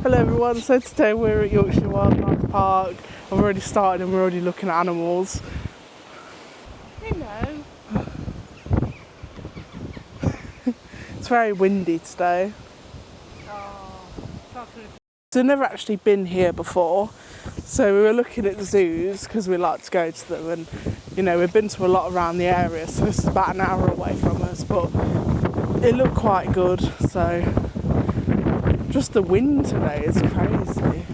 Hello everyone, so today we're at Yorkshire Wildlife Park. I've already started and we're already looking at animals. Hello. It's very windy today. So I've never actually been here before, so we were looking at the zoos because we like to go to them, and you know, we've been to a lot around the area, so this is about an hour away from us, but it looked quite good. So just the wind today is crazy.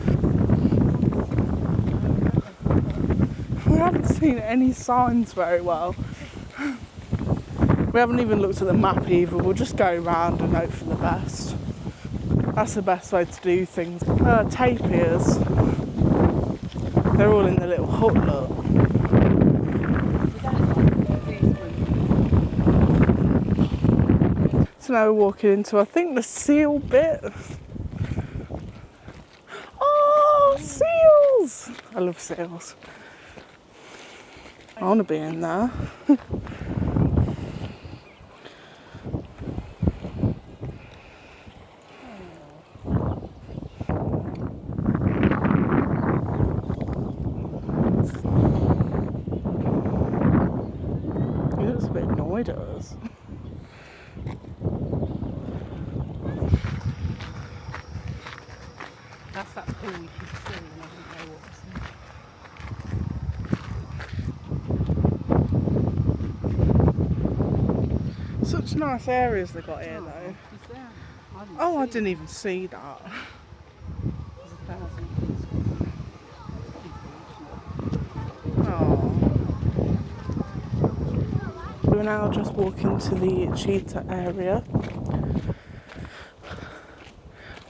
We haven't seen any signs very well. We haven't even looked at the map either. We'll just go around and hope for the best. That's the best way to do things. Tapirs. They're all in the little hut, look. So now we're walking into, I think, the seal bit. Oh, seals! I love seals. I want to be in there. He looks a bit annoyed at us. That's that pool we can see, and I didn't know what was there. Such nice areas they got here, though. Is there? Oh, I didn't even see that. There's 1,000 kids. Oh. We're now just walking to the cheetah area.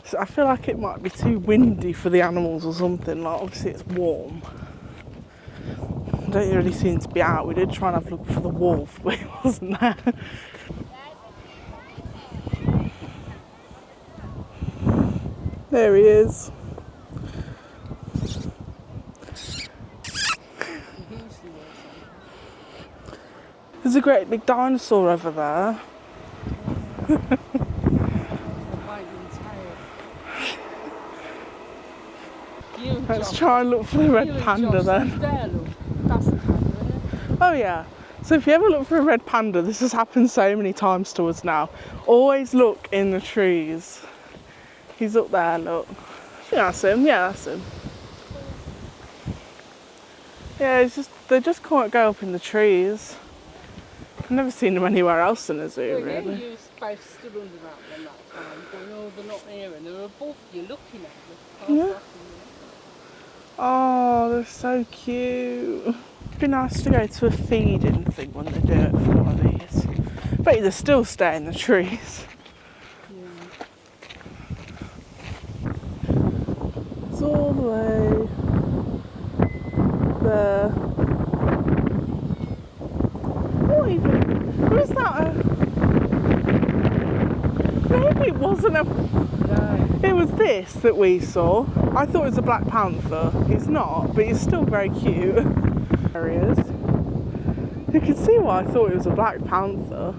So I feel like it might be too windy for the animals or something. Like, obviously it's warm. I don't really seem to be out. We did try and have a look for the wolf, but he wasn't there. There he is. There's a great big dinosaur over there. Let's try and look for the red panda then. That's the panda, isn't it? Oh yeah. So if you ever look for a red panda, this has happened so many times to us now. Always look in the trees. He's up there, look. Yeah, that's him. Yeah, that's him. Yeah, they just can't go up in the trees. I've never seen them anywhere else in a zoo, really. You were both stood under that one that time, going, oh, they're not here, and they're above you looking at them. Yeah. Oh, they're so cute. It'd be nice to go to a feeding thing when they do it for one of these. Bet they still stay in the trees. Yeah. It's all the way there. What even? Was that maybe it wasn't a... No. It was this that we saw. I thought it was a black panther. It's not, but it's still very cute. There he is. You can see why I thought it was a black panther.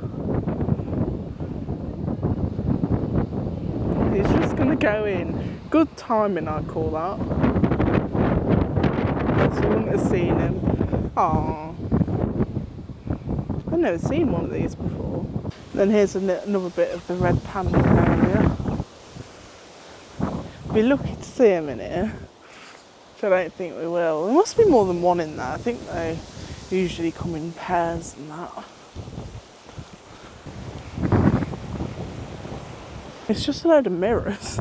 He's just going to go in. Good timing, I call that. Else we wouldn't have seen him. Aww. I've never seen one of these before. Then here's another bit of the red panda area. Be lucky to see him in here, which I don't think we will. There must be more than one in there. I think they usually come in pairs and that. It's just a load of mirrors.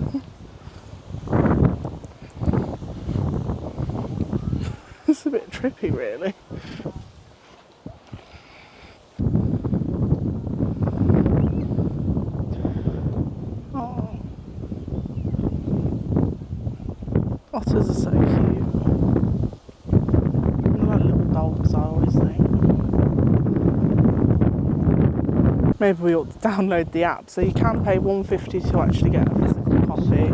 It's a bit trippy, really. Otters are so cute. They're like little dogs, I always think. Maybe we ought to download the app. So you can pay $1.50 to actually get a physical copy,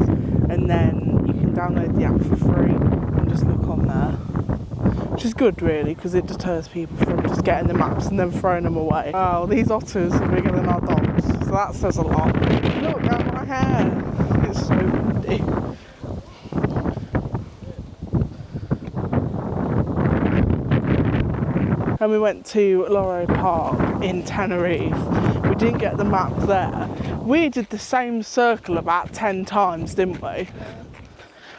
and then you can download the app for free and just look on there. Which is good, really, because it deters people from just getting the maps and then throwing them away. Wow, these otters are bigger than our dogs, so that says a lot. Look at my hair. It's so windy. and we went to Loro Park in Tenerife. We didn't get the map there. We did the same circle about 10 times, didn't we?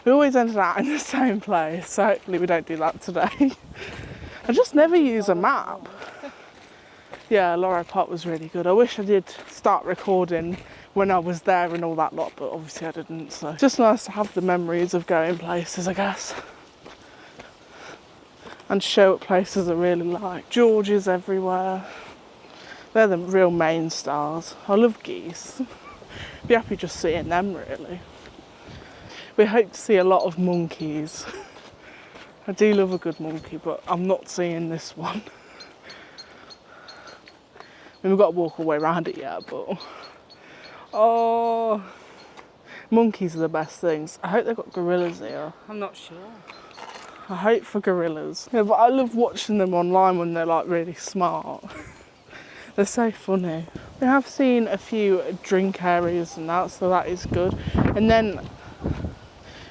We always ended up in the same place, so hopefully we don't do that today. I just never use a map. Yeah, Loro Park was really good. I wish I did start recording when I was there and all that lot, but obviously I didn't, so it's just nice to have the memories of going places, I guess. And show what places I really like. Georges everywhere. They're the real main stars. I love geese. Be happy just seeing them, really. We hope to see a lot of monkeys. I do love a good monkey, but I'm not seeing this one. I mean, we've got to walk all the way around it yet, but... Oh, monkeys are the best things. I hope they've got gorillas here. I'm not sure. I hope for gorillas. Yeah, but I love watching them online when they're like really smart. They're so funny. We have seen a few drink areas and that, so that is good. And then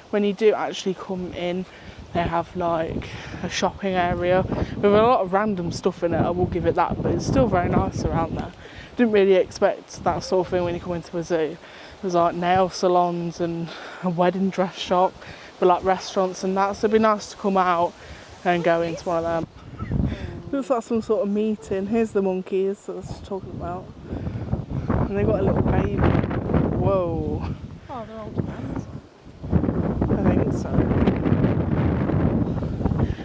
when you do actually come in, they have like a shopping area with a lot of random stuff in it, I will give it that, but it's still very nice around there. Didn't really expect that sort of thing when you come into a zoo. There's like nail salons and a wedding dress shop, but like restaurants and that, so it'd be nice to come out and go into one of them. Looks like some sort of meeting. Here's the monkeys that I was talking about. And they've got a little baby. Whoa. Oh, they're old hands. I think so.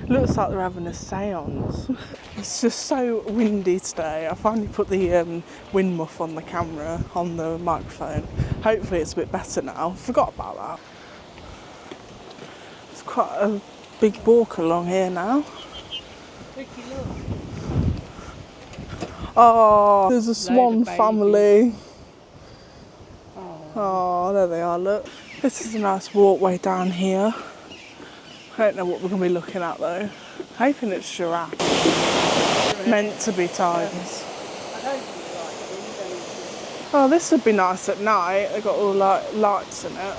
Looks like they're having a seance. It's just so windy today. I finally put the wind muff on the camera, on the microphone. Hopefully it's a bit better now. Forgot about that. It's quite a big walk along here now. Ricky, look. Oh, there's a swan babies. family. Oh. Oh, there they are, look. This is a nice walkway down here. I don't know what we're going to be looking at though. Hoping it's giraffe. Meant to be tigers. Oh, this would be nice at night. They've got all like lights in it.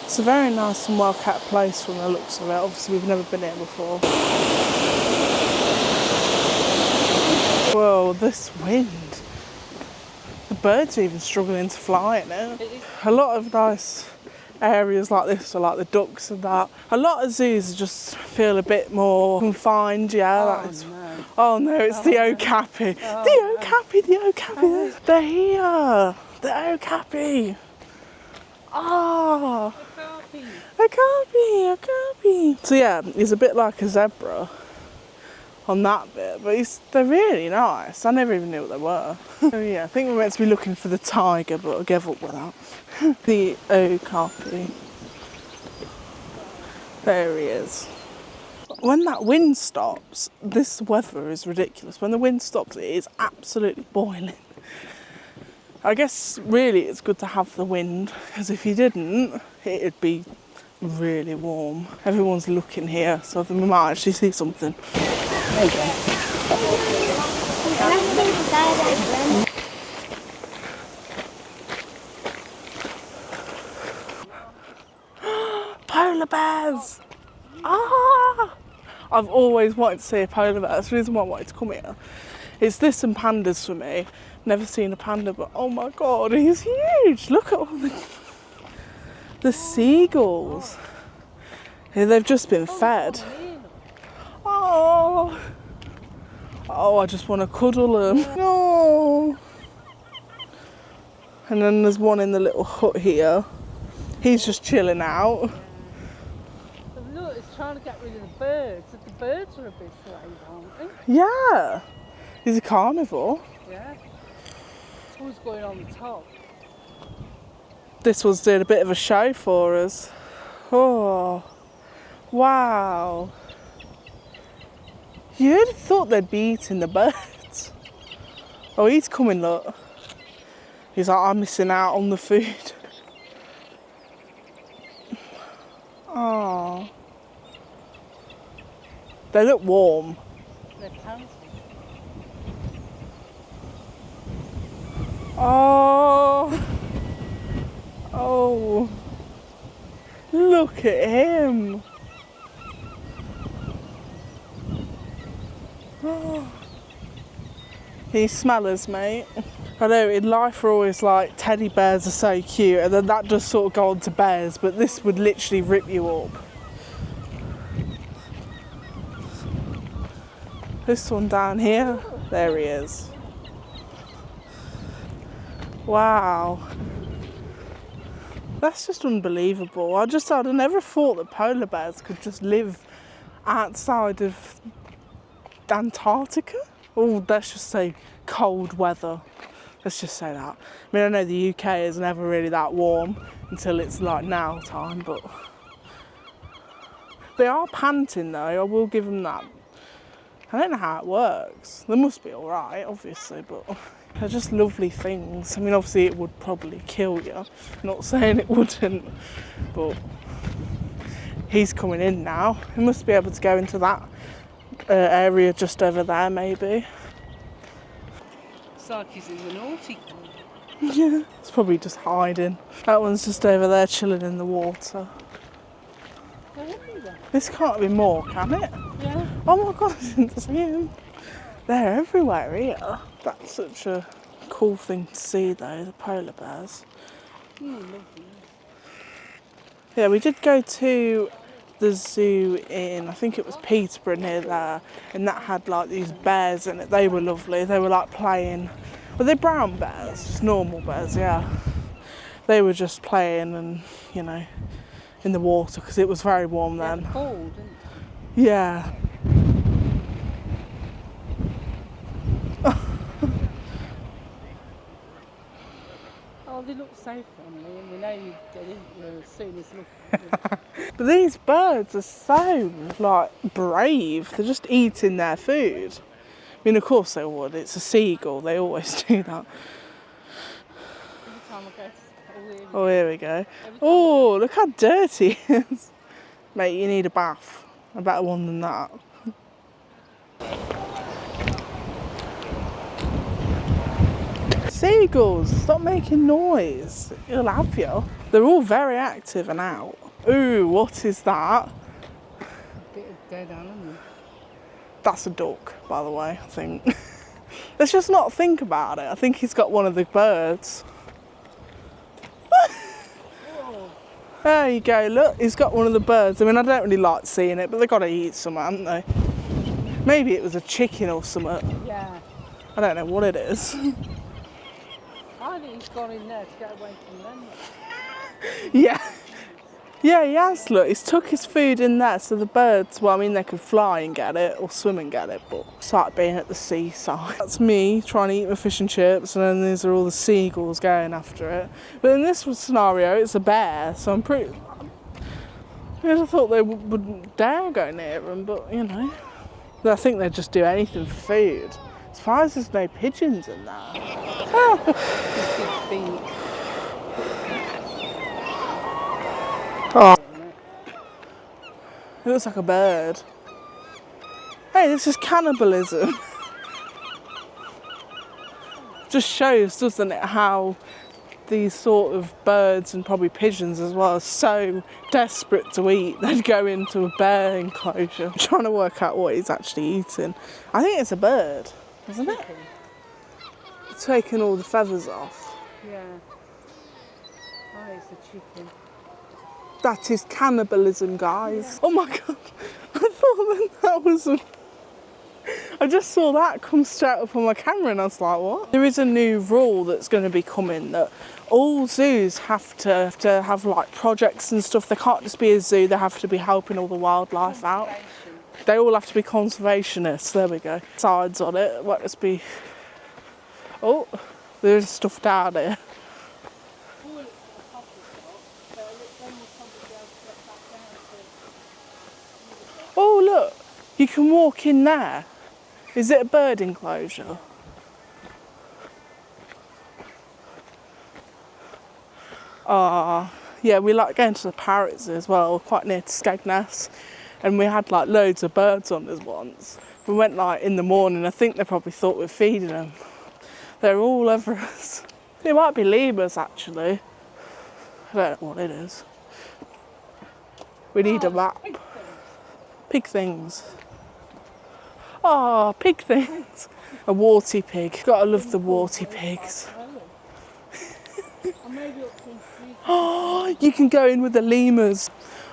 It's a very nice and well kept place from the looks of it. Obviously we've never been here before. Whoa, this wind. The birds are even struggling to fly in it. A lot of nice areas like this are like the ducks and that. A lot of zoos just feel a bit more confined, yeah. Oh no, it's the okapi. The okapi. They're here. The okapi. Oh. Okapi. So yeah, he's a bit like a zebra on that bit, but they're really nice. I never even knew what they were. So yeah, I think we're meant to be looking for the tiger, but I gave up with that. The okapi. There he is. When that wind stops, this weather is ridiculous. When the wind stops, it is absolutely boiling. I guess really it's good to have the wind, because if you didn't, it'd be really warm. Everyone's looking here, so I think we might actually see something. There you go. Polar bears! Ah! I've always wanted to see a polar bear. That's the reason why I wanted to come here. It's this and pandas for me. Never seen a panda, but oh my god, he's huge! Look at all the seagulls. Yeah, they've just been fed. Oh, I just want to cuddle them. No. And then there's one in the little hut here. He's just chilling out. Look, it's trying to get rid of the birds. The birds are a bit slave, aren't they? Yeah. He's a carnivore. Yeah. Who's going on the top? This one's doing a bit of a show for us. Oh, wow. You'd have thought they'd be eating the birds. Oh, he's coming, look. He's like, I'm missing out on the food. Oh. They look warm. They're pansies. Oh. Oh. Look at him. Can you smell us, mate? I know in life we're always like teddy bears are so cute, and then that does sort of go on to bears, but this would literally rip you up. This one down here, there he is. Wow. That's just unbelievable. I'd never thought that polar bears could just live outside of Antarctica. Oh, let's just say cold weather. Let's just say that. I mean, I know the UK is never really that warm until it's like now time, but they are panting though, I will give them that. I don't know how it works. They must be alright, obviously, but they're just lovely things. I mean, obviously it would probably kill you. Not saying it wouldn't, but he's coming in now. He must be able to go into that area just over there, maybe. It's like he's in the naughty corner. Yeah, it's probably just hiding. That one's just over there chilling in the water. This can't be more, can it? Yeah. Oh my god, I didn't see him. They're everywhere here. That's such a cool thing to see though, the polar bears. Lovely. Yeah, we did go to the zoo in, I think it was Peterborough near there, and that had like these bears in it. They were lovely. They were like playing. Were they brown bears? Just normal bears, yeah. They were just playing and, you know, in the water because it was very warm then. Cold, didn't Yeah. Oh, they look so friendly, and we know you get in there as soon as look. But these birds are so, like, brave. They're just eating their food. I mean, of course they would. It's a seagull. They always do that. Every time I go, Oh, here we go. Oh, look how dirty it is. Mate, you need a bath. A better one than that. Seagulls, stop making noise. It'll have you. They're all very active and out. Ooh, what is that? a bit of dead animal. That's a duck, by the way, I think. Let's just not think about it. I think he's got one of the birds. There you go, look, he's got one of the birds. I mean, I don't really like seeing it, but they've got to eat some, haven't they? Maybe it was a chicken or something. Yeah. I don't know what it is. I think he's gone in there to get away from them. Yeah. Yeah, he has, look, he's took his food in there so the birds, well, I mean, they could fly and get it or swim and get it, but it's like being at the seaside. That's me trying to eat my fish and chips, and then these are all the seagulls going after it. But in this scenario, it's a bear, so I'm pretty... I thought they wouldn't dare go near them, but, you know. I think they'd just do anything for food. As far as there's no pigeons in there. Oh. It looks like a bird. Hey, this is cannibalism. Just shows, doesn't it, how these sort of birds and probably pigeons as well are so desperate to eat they'd go into a bear enclosure. I'm trying to work out what he's actually eating. I think it's a bird, isn't it? It's taking all the feathers off. Yeah. Oh, it's a chicken. That is cannibalism, guys. Yeah. Oh my god, I thought that was I just saw that come straight up on my camera and I was like, what? There is a new rule that's going to be coming that all zoos have to have like projects and stuff. They can't just be a zoo, they have to be helping all the wildlife out. They all have to be conservationists, there we go. Sides on it, won't just be... Oh, there's stuff down here. Oh look, you can walk in there. Is it a bird enclosure? Yeah, we like going to the parrots as well, quite near to Skegness. And we had like loads of birds on us once. We went like in the morning, I think they probably thought we were feeding them. They're all over us. It might be lemurs actually. I don't know what it is. We need a map. Pig things. Oh, pig things. A warty pig. Gotta love the warty pigs. Oh, you can go in with the lemurs.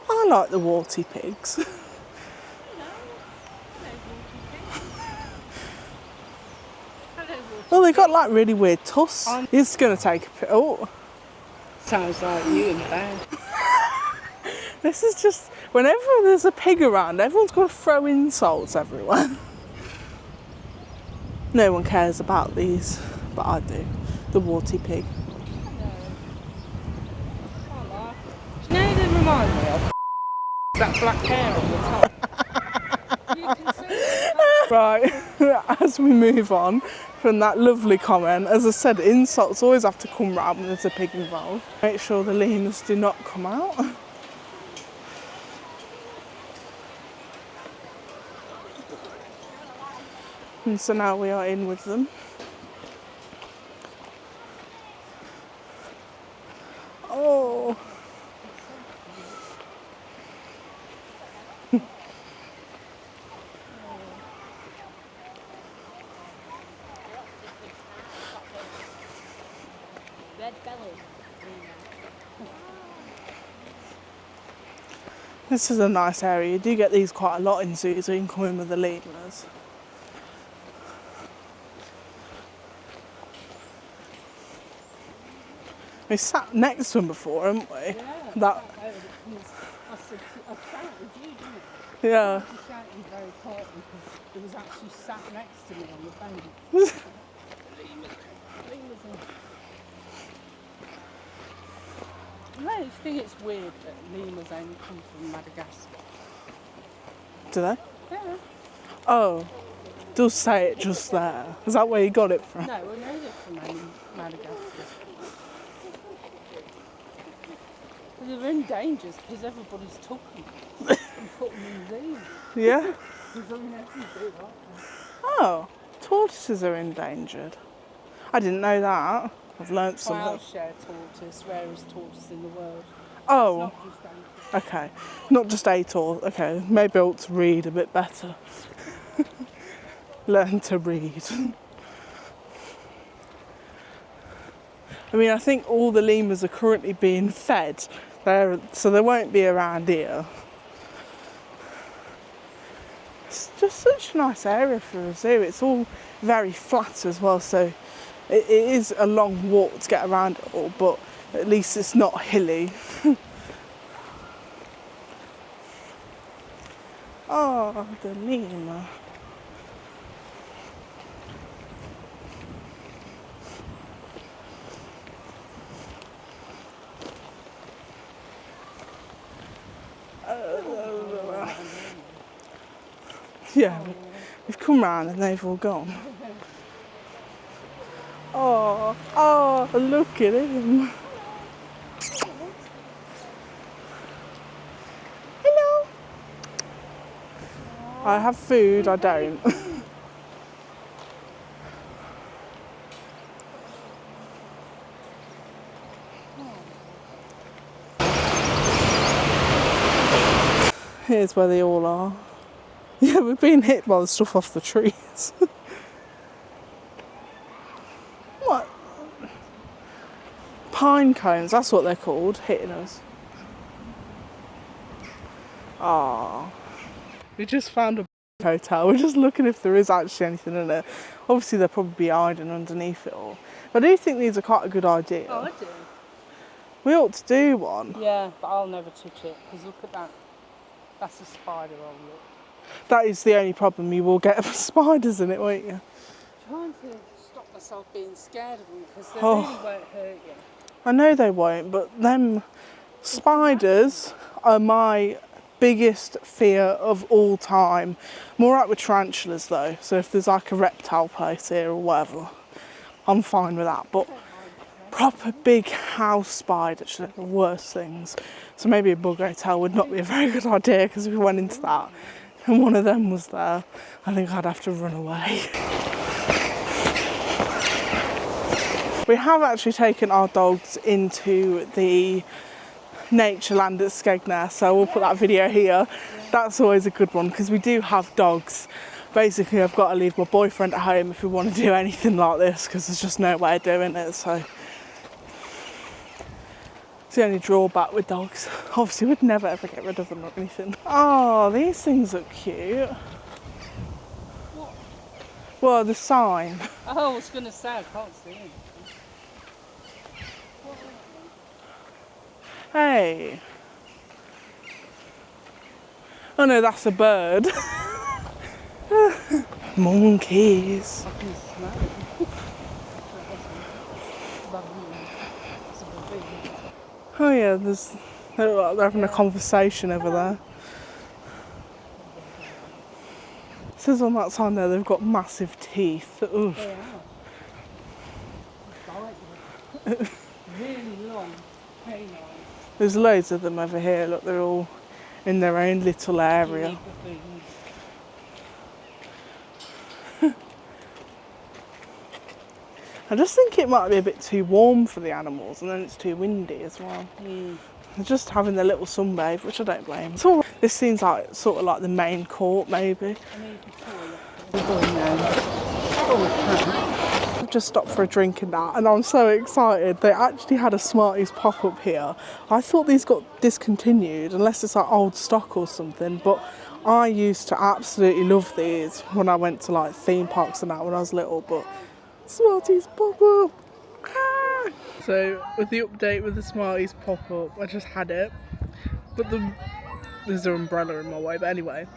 I like the warty pigs. Well, they got like really weird tusks. He's gonna take a oh. Sounds like you and Ben. This is just, whenever there's a pig around, everyone's got to throw insults everywhere. No one cares about these, but I do. The warty pig. Do you know they remind me of that black hair on the top? You can see it. Right, as we move on from that lovely comment, as I said, insults always have to come round when there's a pig involved. Make sure the lemurs do not come out. And so now we are in with them. Oh. Red belly. This is a nice area. You do get these quite a lot in zoos, so you can come in with the lemurs. We sat next to them before, haven't we? Yeah. That, I shouted you, didn't I? yeah. I shouted very quietly because it was actually sat next to me on the bank. I think it's weird that lemurs only come from Madagascar. Do they? Yeah. Oh, it does say it just there. Is that where you got it from? No, I know they're from Madagascar. They're endangered because everybody's talking and putting them in zoos. Yeah. There's only nothing to do, aren't they? Oh, tortoises are endangered. I didn't know that. I've learnt something. YORKSHIRE tortoise, rarest tortoise in the world. Oh, It's not just ancient. okay. Not just a tortoise. Okay, maybe I ought to read a bit better. Learn to read. I mean, I think all the lemurs are currently being fed. So they won't be around here. It's just such a nice area for a zoo. It's all very flat as well, so it is a long walk to get around it all, but at least it's not hilly. Oh, the lemur. Yeah, we've come round and they've all gone. Oh, look at him. Hello. I have food, I don't. Here's where they all are. Yeah, we've been hit by the stuff off the trees. What? Pine cones, that's what they're called, hitting us. Ah. We just found a hotel. We're just looking if there is actually anything in it. Obviously they'll probably be hiding underneath it all. But I do think these are quite a good idea. Oh, I do. We ought to do one. Yeah, but I'll never touch it because look at that. That's a spider, I'll look. That is the only problem. You will get spiders in it, won't you? I'm trying to stop myself being scared of them because they Oh. really won't hurt you. I know they won't, but them spiders are my biggest fear of all time. More like with tarantulas though, so if there's like a reptile place here or whatever, I'm fine with that. But proper big house spiders, they're the worst things. So maybe a bug hotel would not be a very good idea, because if we went into that and one of them was there, I think I'd have to run away. We have actually taken our dogs into the nature land at Skegness, so we'll put that video here. That's always a good one because we do have dogs basically I've got to leave my boyfriend at home if we want to do anything like this, because there's just no way of doing it. So it's the only drawback with dogs. Obviously we'd never ever get rid of them or anything. Oh, these things look cute. What? Well, the sign. Oh, I was going to say, I can't see it. Hey. Oh no, that's a bird. Monkeys. I can smell it. Oh yeah, they look like they're having a conversation over there. It says on that sign there they've got massive teeth. Oof. They are. Really long canines. There's loads of them over here. Look, they're all in their own little area. I just think it might be a bit too warm for the animals, and then it's too windy as well. They're just having their little sunbathe, which I don't blame. So this seems like sort of like the main court, maybe. I've just stopped for a drink and that, and I'm so excited. They actually had a Smarties pop-up here. I thought these got discontinued, unless it's like old stock or something, but I used to absolutely love these when I went to like theme parks and that when I was little, but Smarties pop-up. Ah! So with the update with the Smarties pop-up, I just had it, but there's an umbrella in my way, but anyway.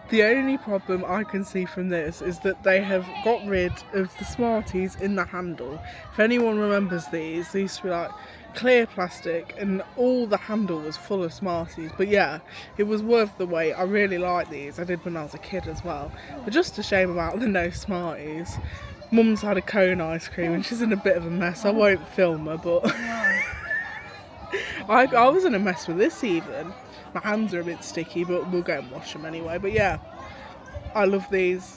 The only problem I can see from this is that they have got rid of the Smarties in the handle. If anyone remembers these, they used to be like clear plastic and all the handle was full of Smarties. But yeah, it was worth the wait. I really like these. I did when I was a kid as well. But just a shame about the no Smarties. Mum's had a cone ice cream and she's in a bit of a mess. I won't film her, but I was in a mess with this even. My hands are a bit sticky, but we'll go and wash them anyway. But yeah, I love these.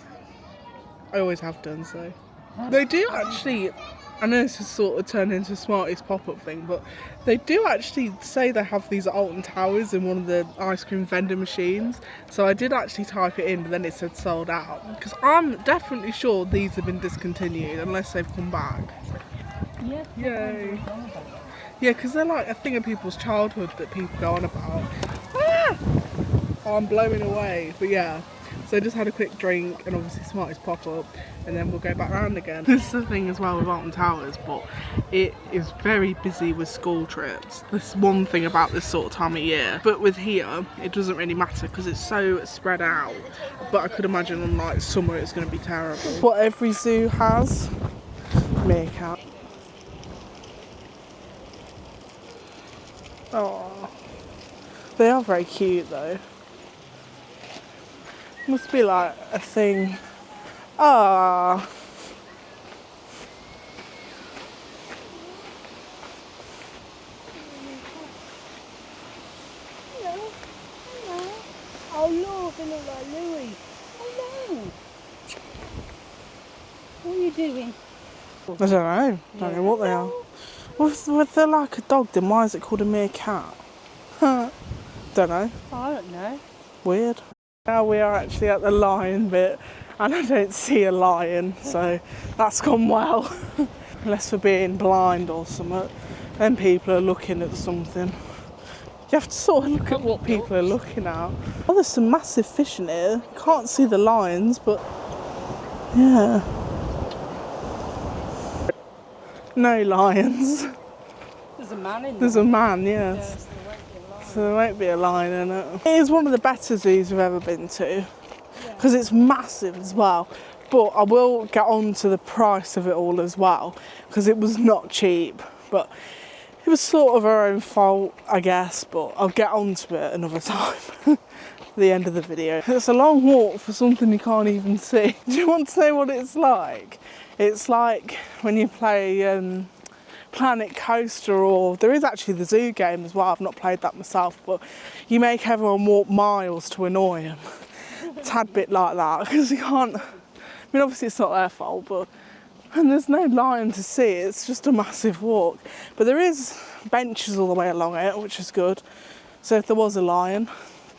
I always have done so. They do actually, I know this has sort of turned into a Smarties pop-up thing, but they do actually say they have these at Alton Towers in one of the ice cream vending machines. So I did actually type it in, but then it said sold out. Because I'm definitely sure these have been discontinued, unless they've come back. Yeah. Yay. Yeah, because they're like a thing of people's childhood that people go on about. Ah! Oh, I'm blowing away. But yeah, so I just had a quick drink and obviously Smarties pop up and then we'll go back round again. This is the thing as well with Alton Towers, but it is very busy with school trips. That's one thing about this sort of time of year. But with here, it doesn't really matter because it's so spread out. But I could imagine on like summer it's going to be terrible. What every zoo has, meerkat. Oh, they are very cute though. Must be like a thing. Ah. Hello. Hello. Oh look, they look like Louis. Hello. What are you doing? I don't know. I don't know what they are. Well, if they're like a dog, then why is it called a meerkat? Don't know. I don't know. Weird. Now we are actually at the lion bit, and I don't see a lion, so that's gone well. Unless we're being blind or something, then people are looking at something. You have to sort of look at what people are looking at. Oh, there's some massive fish in here. Can't see the lions, but yeah. No lions. There's a man in there. There's a man, yes. Yes, there won't be a lion. So there won't be a lion in it. It is one of the better zoos we've ever been to, because it's massive as well. But I will get on to the price of it all as well, because it was not cheap. But it was sort of our own fault, I guess, but I'll get on to it another time. At the end of the video. It's a long walk for something you can't even see. Do you want to know what it's like? It's like when you play Planet Coaster, or there is actually the zoo game as well. I've not played that myself, but you make everyone walk miles to annoy them. A tad bit like that, because you can't, I mean obviously it's not their fault, but, and there's no lion to see, it's just a massive walk. But there is benches all the way along it, which is good. So if there was a lion,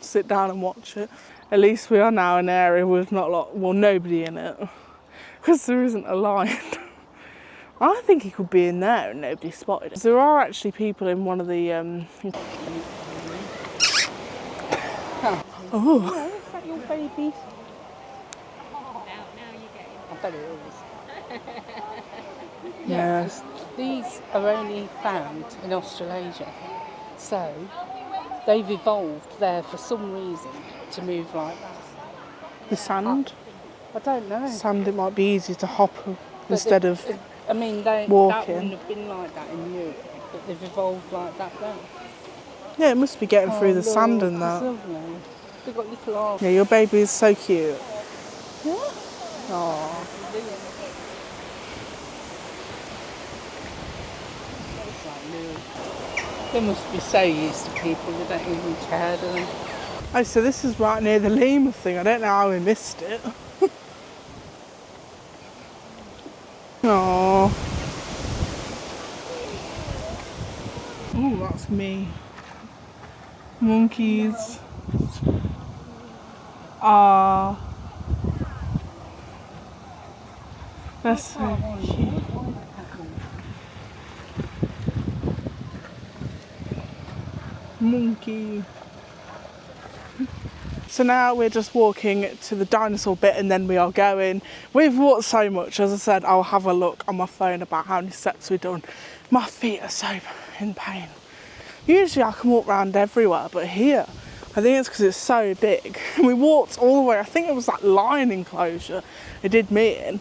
sit down and watch it. At least we are now in an area with not a lot, well, nobody in it, because there isn't a lion. I think he could be in there and nobody spotted it. There are actually people in one of the. Oh. Is that your babies? Now you're getting. I bet it is. Yes. These are only found in Australasia, so they've evolved there for some reason to move like that. The sand? I don't know. Sand, it might be easy to hop instead of I mean, that walking. wouldn't have been like that in Europe, but they've evolved like that there. Yeah, it must be getting through the sand and That's that. lovely. They've got little arms. Yeah, your baby is so cute. Yeah. Aww. They must be so used to people, they don't even care, do they? Oh, so this is right near the lemur thing. I don't know how we missed it. Aww. Oh, that's me. Monkeys. Ah. That's so cute. Monkey. So now we're just walking to the dinosaur bit and then we are going. We've walked so much, as I said, I'll have a look on my phone about how many steps we've done. My feet are so in pain. Usually I can walk around everywhere, but here, I think it's because it's so big. We walked all the way, I think it was that lion enclosure it did me in.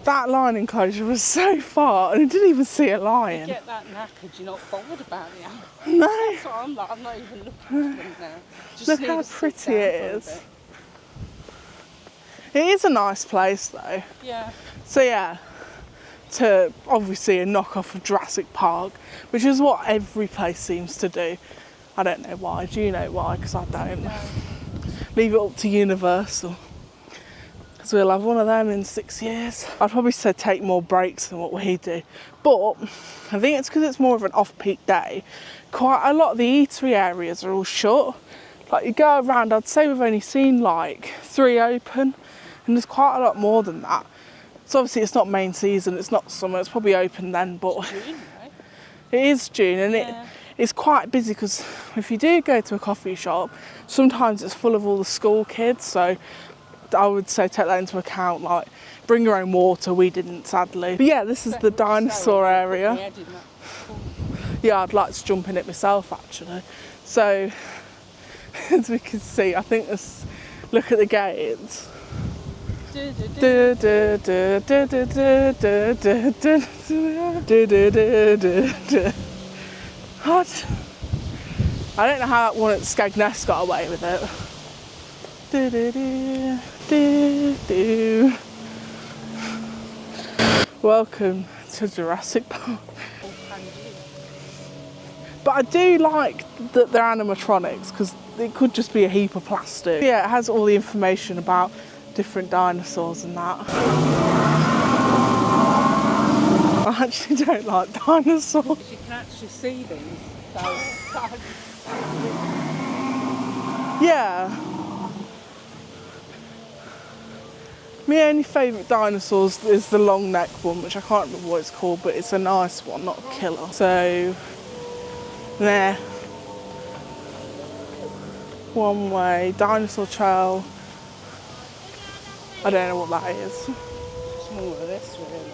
That lion enclosure was so far and I didn't even see a lion. You get that knackered, you're not bothered about the animal. No. That's what I'm like, I'm not even looking at them now. Just Look need how to sit pretty down it for a is. bit. It is a nice place though. Yeah. So yeah, to obviously a knockoff of Jurassic Park, which is what every place seems to do. I don't know why. Do you know why? Because I don't. No. Leave it up to Universal. Because we'll have one of them in 6 years. I'd probably say take more breaks than what we do. But I think it's because it's more of an off-peak day. Quite a lot of the eatery areas are all shut. Like you go around, I'd say we've only seen like 3 open. And there's quite a lot more than that. So obviously it's not main season, it's not summer, it's probably open then, but June, right? it is June and Yeah. it's quite busy because if you do go to a coffee shop, sometimes it's full of all the school kids, so I would say take that into account, like bring your own water, we didn't sadly. But yeah, this is the dinosaur area. Yeah, I'd like to jump in it myself actually. So as we can see, I think this, look at the gates. What? I don't know how that one at Skegness got away with it. Welcome to Jurassic Park. But I do like that they're animatronics because it could just be a heap of plastic. Yeah, it has all the information about different dinosaurs and that. I actually don't like dinosaurs. You can actually see these. So, Yeah. My only favourite dinosaurs is the long neck one, which I can't remember what it's called, but it's a nice one, not a killer. So, there. One way, dinosaur trail. I don't know what that is. it's more of this, really.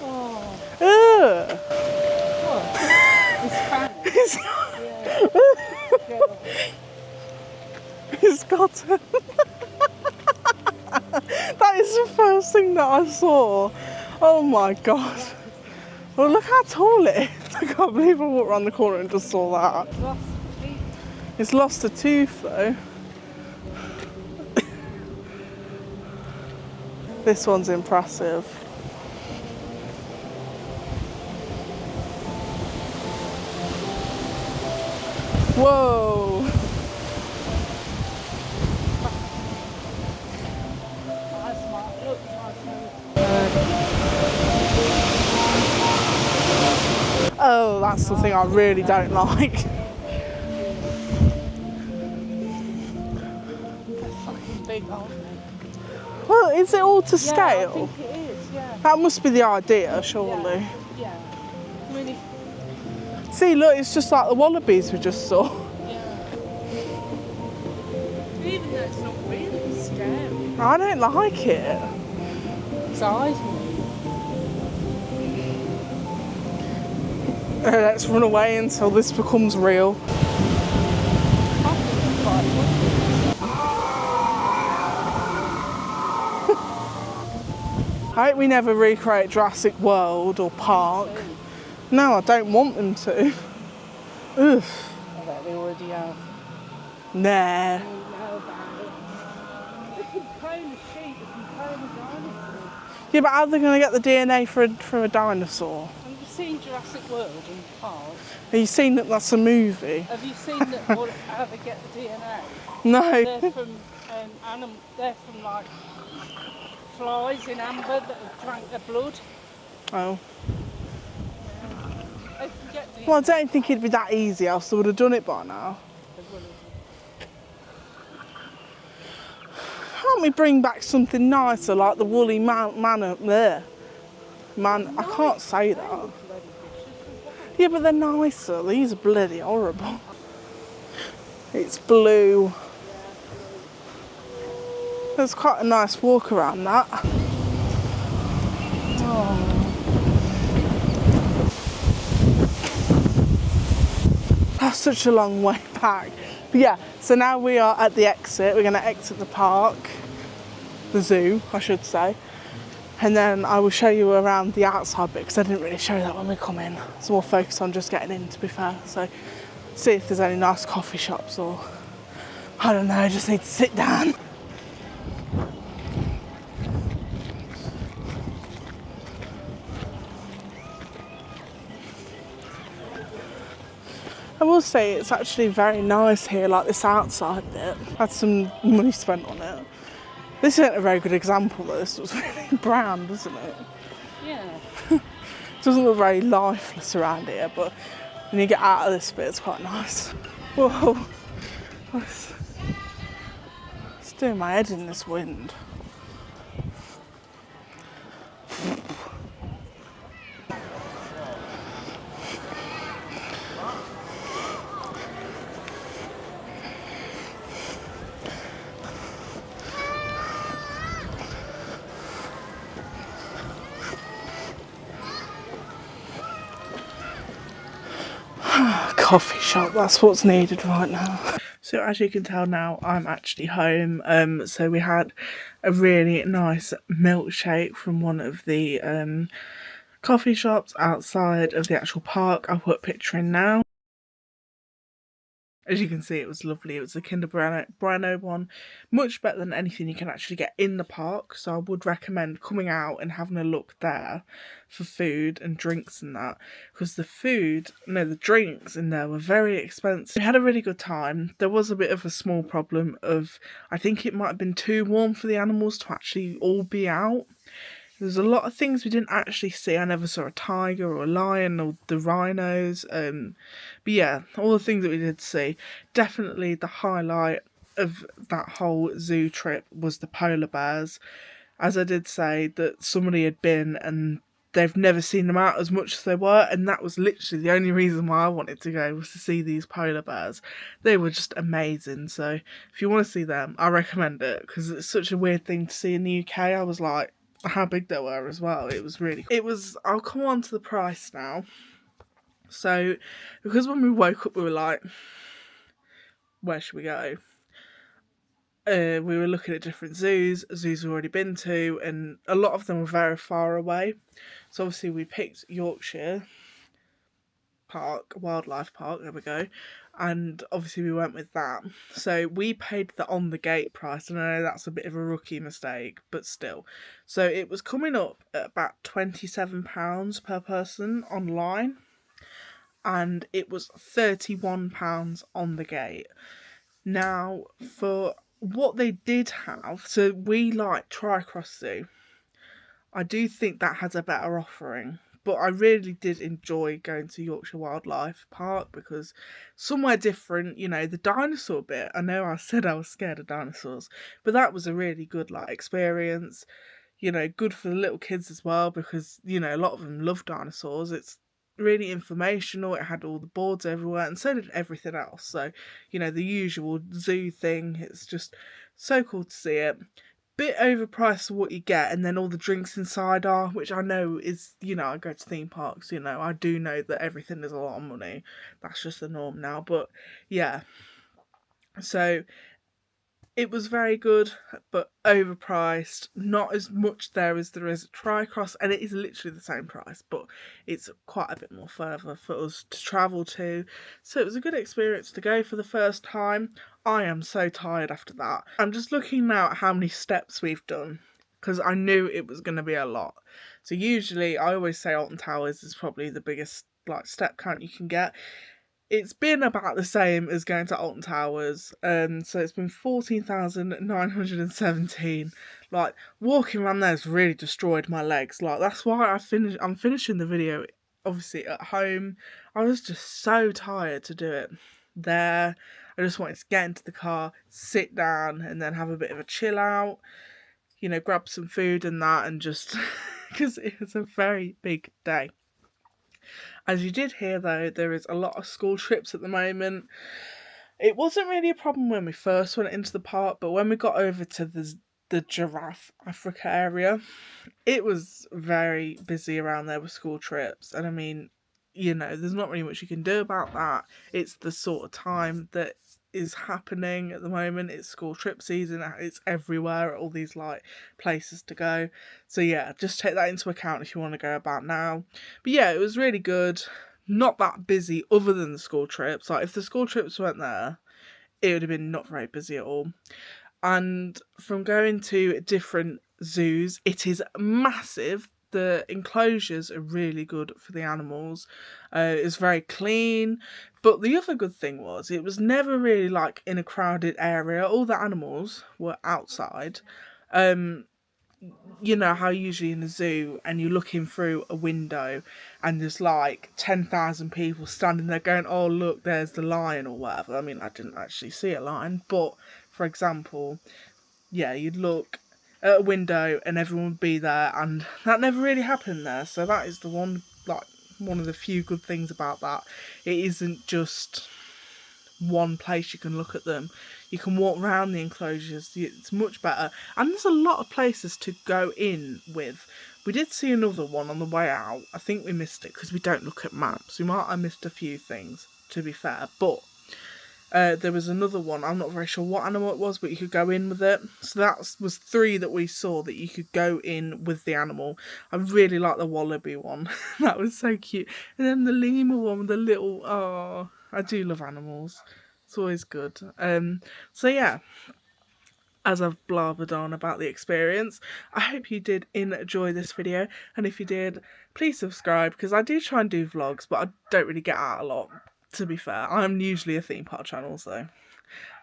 Oh, Ugh. what? It's fat. Yeah. It's got it. That is the first thing that I saw. Oh my god. Well, look how tall it is. I can't believe I walked around the corner and just saw that. It's lost a tooth though. This one's impressive. Whoa. Oh, that's the thing I really don't like. can't they? Well, is it all to Yeah, scale? I think it is, yeah. That must be the idea, surely. Yeah. I mean, if, See, look, it's just like the wallabies we just saw. yeah. Even though it's not really scary. I don't like it. Its eyes move. Let's run away until this becomes real. I think they're quite I hope we never recreate Jurassic World or Park. lovely. No, I don't want them to. Ugh. I bet they already have. Nah. You know about it. They can clone a sheep, they can clone a dinosaur. Yeah, but how are they going to get the DNA from a dinosaur? Have you seen Jurassic World in Park? Have you seen that that's a movie? Have you seen that, how they get the DNA? No. They're from they're from like flies in amber that have drank their blood. Oh. They can get DNA. Well, I don't think it'd be that easy, else they would have done it by now. They will have. Can't we bring back something nicer like the woolly manor there? Man, I can't say that. Bloody vicious. Yeah, but they're nicer. These are bloody horrible. It's blue. There's quite a nice walk around that. That's such a long way back. But yeah, so now we are at the exit. We're going to exit the park, the zoo, I should say. And then I will show you around the outside bit because I didn't really show that when we come in. It's more focused on just getting in, to be fair. So see if there's any nice coffee shops or, I don't know, just need to sit down. I will say it's actually very nice here, like this outside bit. Had some money spent on it. This isn't a very good example though, this looks really brown, doesn't it? Yeah. It doesn't look very lifeless around here, but when you get out of this bit, it's quite nice. Whoa, it's doing my head in this wind. Coffee shop, that's what's needed right now. So as you can tell now, I'm actually home. So we had a really nice milkshake from one of the coffee shops outside of the actual park. I'll put a picture in now. As you can see, it was lovely. It was the Kinder Bueno one. Much better than anything you can actually get in the park. So I would recommend coming out and having a look there for food and drinks and that. Because the drinks in there were very expensive. We had a really good time. There was a bit of a small problem of, I think it might have been too warm for the animals to actually all be out. There's a lot of things we didn't actually see. I never saw a tiger or a lion or the rhinos. But yeah, all the things that we did see. Definitely the highlight of that whole zoo trip was the polar bears. As I did say, that somebody had been and they've never seen them out as much as they were, and that was literally the only reason why I wanted to go, was to see these polar bears. They were just amazing. So if you want to see them, I recommend it, because it's such a weird thing to see in the UK. I was like, how big they were as well. It was really cool. I'll come on to the price now. So because when we woke up we were like, where should we go? We were looking at different zoos we've already been to, and a lot of them were very far away. So obviously we picked Yorkshire Park, Wildlife Park, there we go. And obviously we went with that. So we paid the on the gate price, and I know that's a bit of a rookie mistake, but still. So it was coming up at about £27 per person online, and it was £31 on the gate. Now, for what they did have, so we like Tricross Zoo. I do think that has a better offering, But I really did enjoy going to Yorkshire Wildlife Park because somewhere different, you know, the dinosaur bit. I know I said I was scared of dinosaurs, but that was a really good like experience. You know, good for the little kids as well because, you know, a lot of them love dinosaurs. It's really informational. It had all the boards everywhere and so did everything else. So, you know, the usual zoo thing. It's just so cool to see it. Bit overpriced for what you get, and then all the drinks inside are, which I know is, you know, I go to theme parks, you know, I do know that everything is a lot of money. That's just the norm now. But yeah. So it was very good, but overpriced. Not as much there as there is at Tricross, and it is literally the same price, but it's quite a bit more further for us to travel to. So it was a good experience to go for the first time. I am so tired after that. I'm just looking now at how many steps we've done, because I knew it was going to be a lot. So usually, I always say Alton Towers is probably the biggest like step count you can get. It's been about the same as going to Alton Towers, so it's been 14,917. Like, walking around there has really destroyed my legs. Like, that's why I'm finishing the video, obviously, at home. I was just so tired to do it there. I just wanted to get into the car, sit down, and then have a bit of a chill out. You know, grab some food and that, and just... because it was a very big day. As you did hear though, there is a lot of school trips at the moment. It wasn't really a problem when we first went into the park, but when we got over to the Giraffe Africa area, it was very busy around there with school trips. And I mean, you know, there's not really much you can do about that. It's the sort of time that is happening at the moment. It's school trip season. It's everywhere at all these like places to go. So yeah, just take that into account if you want to go about now. But yeah, it was really good. Not that busy other than the school trips. Like if the school trips weren't there, it would have been not very busy at all. And from going to different zoos, it is massive. The enclosures are really good for the animals. It's very clean. But the other good thing was it was never really like in a crowded area. All the animals were outside. You know how usually in a zoo and you're looking through a window and there's like 10,000 people standing there going, oh look, there's the lion or whatever. I mean, I didn't actually see a lion, but for example, yeah, you'd look at a window and everyone would be there, and that never really happened there. So that is the one of the few good things about that. It isn't just one place you can look at them. You can walk around the enclosures. It's much better, and there's a lot of places to go in with. We did see another one on the way out. I think we missed it because we don't look at maps. We might have missed a few things, to be fair, but there was another one. I'm not very sure what animal it was, but you could go in with it. So that was 3 that we saw that you could go in with the animal. I really like the wallaby one. That was so cute. And then the lemur one with the little... Oh, I do love animals. It's always good. So yeah, as I've blabbered on about the experience, I hope you did enjoy this video. And if you did, please subscribe, because I do try and do vlogs, but I don't really get out a lot. To be fair, I'm usually a theme park channel, so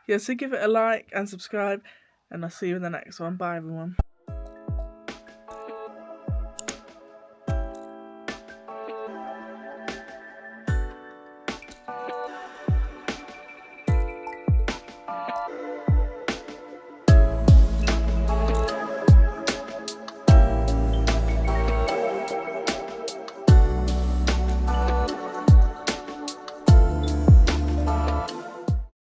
yeah, so give it a like and subscribe, and I'll see you in the next one. Bye everyone.